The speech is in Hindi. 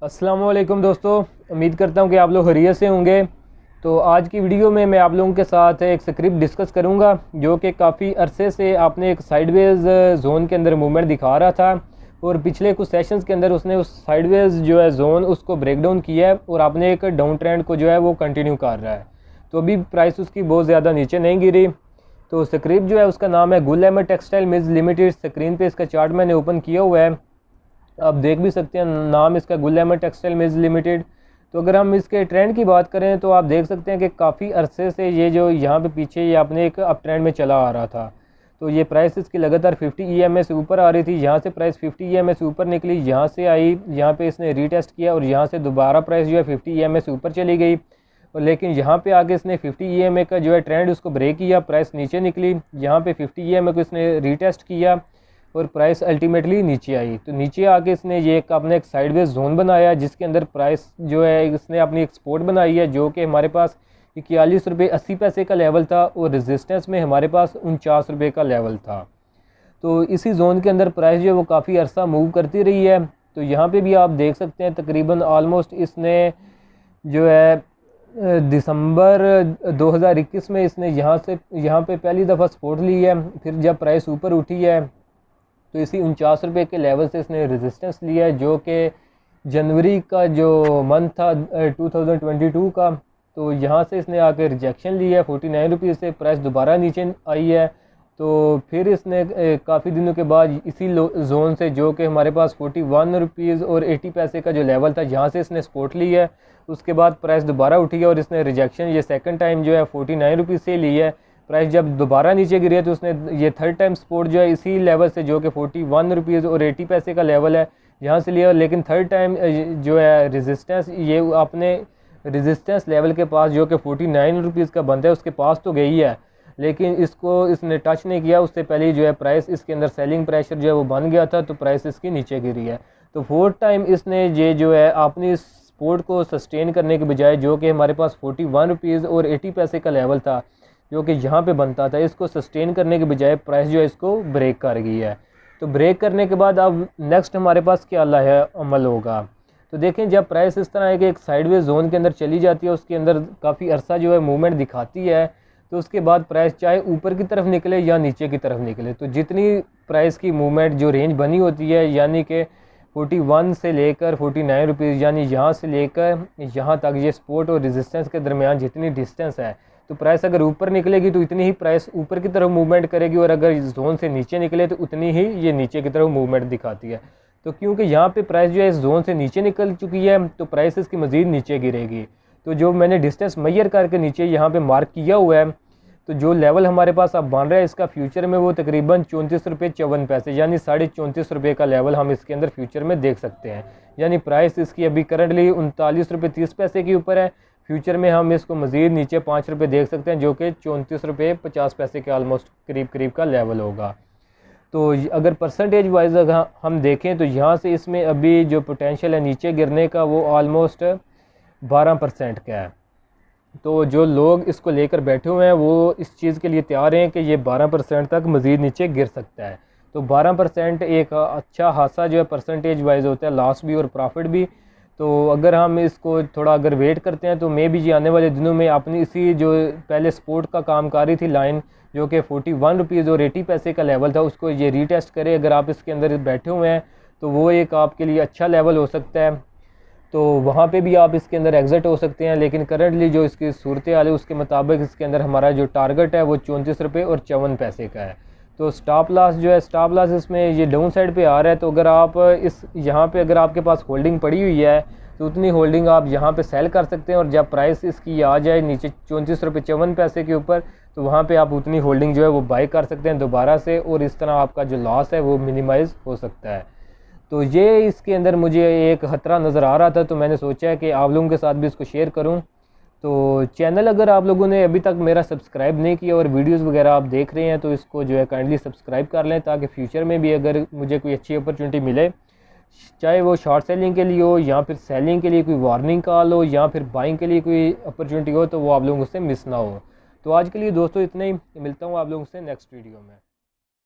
अस्सलाम वालेकुम दोस्तों, उम्मीद करता हूँ कि आप लोग खैरियत से होंगे। तो आज की वीडियो में मैं आप लोगों के साथ एक स्क्रिप्ट डिस्कस करूँगा जो कि काफ़ी अरसे से आपने एक साइडवेज़ जोन के अंदर मूवमेंट दिखा रहा था और पिछले कुछ सेशंस के अंदर उसने उस साइडवेज़ जो है जोन उसको ब्रेक डाउन किया है और आपने एक डाउन ट्रेंड को जो है वो कंटिन्यू कर रहा है। तो अभी प्राइस उसकी बहुत ज़्यादा नीचे नहीं गिरी। तो स्क्रिप्ट जो है उसका नाम है Gul Ahmed textile mills limited. Screen पे इसका चार्ट मैंने ओपन किया हुआ है, आप देख भी सकते हैं नाम इसका गुल अहमद टेक्सटाइल मिल्स लिमिटेड। तो अगर हम इसके ट्रेंड की बात करें तो आप देख सकते हैं कि काफ़ी अरसे से ये जो यहाँ पे पीछे ये अपने एक अप ट्रेंड में चला आ रहा था। तो ये प्राइस इसकी लगातार 50 EMA से ऊपर आ रही थी। यहाँ से प्राइस 50 EMA से ऊपर निकली, यहाँ से आई, यहाँ पे इसने रीटेस्ट किया और यहाँ से दोबारा प्राइस जो है 50 EMA से ऊपर चली गई। और लेकिन यहाँ पे आगे इसने 50 EMA का जो है ट्रेंड उसको ब्रेक किया, प्राइस नीचे निकली। यहाँ पे 50 EMA को इसने रीटेस्ट किया और प्राइस अल्टीमेटली नीचे आई। तो नीचे आके इसने ये अपने एक साइडवेज जोन बनाया जिसके अंदर प्राइस जो है इसने अपनी एक सपोर्ट बनाई है जो कि हमारे पास 41 रुपये 80 पैसे का लेवल था और रेजिस्टेंस में हमारे पास 49 रुपये का लेवल था। तो इसी जोन के अंदर प्राइस जो है वो काफ़ी अरसा मूव करती रही है। तो यहाँ पे भी आप देख सकते हैं तकरीबन ऑलमोस्ट इसने जो है दिसंबर 2021 में इसने यहाँ पे पहली दफ़ा सपोर्ट ली है। फिर जब प्राइस ऊपर उठी है तो इसी 49 रुपये के लेवल से इसने रेजिस्टेंस लिया है जो कि जनवरी का जो मंथ था 2022 का। तो यहाँ से इसने आके रिजेक्शन लिया है 49 रुपीज़ से, प्राइस दोबारा नीचे आई है। तो फिर इसने काफ़ी दिनों के बाद इसी जोन से जो कि हमारे पास 41 रुपीज़ और 80 पैसे का जो लेवल था यहाँ से इसने सपोर्ट ली है। उसके बाद प्राइस दोबारा उठी है और इसने रिजेक्शन ये सेकंड टाइम जो है 49 रुपीज़ से ली है। प्राइस जब दोबारा नीचे गिरी है तो उसने ये थर्ड टाइम सपोर्ट जो है इसी लेवल से जो कि 41 रुपीज़ और 80 पैसे का लेवल है यहाँ से लिया। लेकिन थर्ड टाइम जो है रेजिस्टेंस ये अपने रेजिस्टेंस लेवल के पास जो कि 49 रुपीज़ का बनता है उसके पास तो गई है, लेकिन इसको इसने टच नहीं किया। उससे पहले जो है प्राइस इसके अंदर सेलिंग प्रेशर जो है वो बन गया था तो प्राइस इसकी नीचे गिरी है। तो फोर्थ टाइम इसने ये जो है अपनी सपोर्ट को सस्टेन करने के बजाय जो कि हमारे पास 41 रुपीज़ और 80 पैसे का लेवल था जो कि यहाँ पे बनता था, इसको सस्टेन करने के बजाय प्राइस जो है इसको ब्रेक कर गई है। तो ब्रेक करने के बाद अब नेक्स्ट हमारे पास क्या अमल होगा। तो देखें जब प्राइस इस तरह एक साइडवेज जोन के अंदर चली जाती है, उसके अंदर काफ़ी अरसा जो है मूवमेंट दिखाती है, तो उसके बाद प्राइस चाहे ऊपर की तरफ निकले या नीचे की तरफ निकले, तो जितनी प्राइस की मूवमेंट जो रेंज बनी होती है यानी कि 41 से लेकर 49 रुपीज़ यानी यहाँ से लेकर यहाँ तक ये सपोर्ट और रेजिस्टेंस के दरमियान जितनी डिस्टेंस है, तो प्राइस अगर ऊपर निकलेगी तो इतनी ही प्राइस ऊपर की तरफ मूवमेंट करेगी और अगर इस जोन से नीचे निकले तो उतनी ही ये नीचे की तरफ मूवमेंट दिखाती है। तो क्योंकि यहाँ पे प्राइस जो है इस जोन से नीचे निकल चुकी है तो प्राइस इसकी मज़ीद नीचे गिरेगी। तो जो मैंने डिस्टेंस मैयर करके नीचे यहाँ पे मार्क किया हुआ है, तो जो लेवल हमारे पास अब बन रहा है इसका फ्यूचर में वो तकरीबन 34 रुपये 54 पैसे यानी 34.5 रुपये का लेवल हम इसके अंदर फ्यूचर में देख सकते हैं। यानी प्राइस इसकी अभी करंटली 39 रुपये 30 पैसे के ऊपर है। फ्यूचर में हम इसको मज़ीद नीचे 5 रुपये देख सकते हैं जो कि 34 रुपये 50 पैसे के ऑलमोस्ट करीब का लेवल होगा। तो अगर परसेंटेज वाइज अगर हम देखें तो यहाँ से इसमें अभी जो पोटेंशियल है नीचे गिरने का वो ऑलमोस्ट 12% का है। तो जो लोग इसको लेकर बैठे हुए हैं वो इस चीज़ के लिए तैयार हैं कि ये 12% तक मज़ीद नीचे गिर सकता है। तो 12% एक अच्छा खासा जो है परसेंटेज वाइज होता है, लॉस भी और प्रॉफिट भी। तो अगर हम इसको थोड़ा अगर वेट करते हैं तो मे भी ये आने वाले दिनों में अपनी इसी जो पहले सपोर्ट का काम कर रही थी लाइन जो कि 41 रुपीज़ और 80 पैसे का लेवल था उसको ये रीटेस्ट करे। अगर आप इसके अंदर बैठे हुए हैं तो वो एक आपके लिए अच्छा लेवल हो सकता है, तो वहाँ पे भी आप इसके अंदर एग्ज़िट हो सकते हैं। लेकिन करंटली जो इसकी सूरत हाल है उसके मुताबिक इसके अंदर हमारा जो टारगेट है वो 34 रुपये और 54 पैसे का है। तो स्टॉप लॉस जो है स्टॉप लॉस इसमें ये डाउन साइड पे आ रहा है। तो अगर आप इस यहाँ पे अगर आपके पास होल्डिंग पड़ी हुई है तो उतनी होल्डिंग आप यहाँ पे सेल कर सकते हैं और जब प्राइस इसकी आ जाए नीचे 34 रुपये 54 पैसे के ऊपर तो वहाँ पे आप उतनी होल्डिंग जो है वो बाई कर सकते हैं दोबारा से और इस तरह आपका जो लॉस है वो मिनिमाइज़ हो सकता है। तो ये इसके अंदर मुझे एक ख़तरा नज़र आ रहा था तो मैंने सोचा है कि आप लोगों के साथ भी इसको शेयर करूं। तो चैनल अगर आप लोगों ने अभी तक मेरा सब्सक्राइब नहीं किया और वीडियोस वगैरह आप देख रहे हैं तो इसको जो है काइंडली सब्सक्राइब कर लें ताकि फ्यूचर में भी अगर मुझे कोई अच्छी अपॉर्चुनिटी मिले, चाहे वो शॉर्ट सेलिंग के लिए हो या फिर सेलिंग के लिए कोई वार्निंग कॉल हो या फिर बाइंग के लिए कोई अपॉर्चुनिटी हो, तो वो आप लोगों से मिस ना हो। तो आज के लिए दोस्तों इतना ही, मिलता हूँ आप लोगों से नेक्स्ट वीडियो में।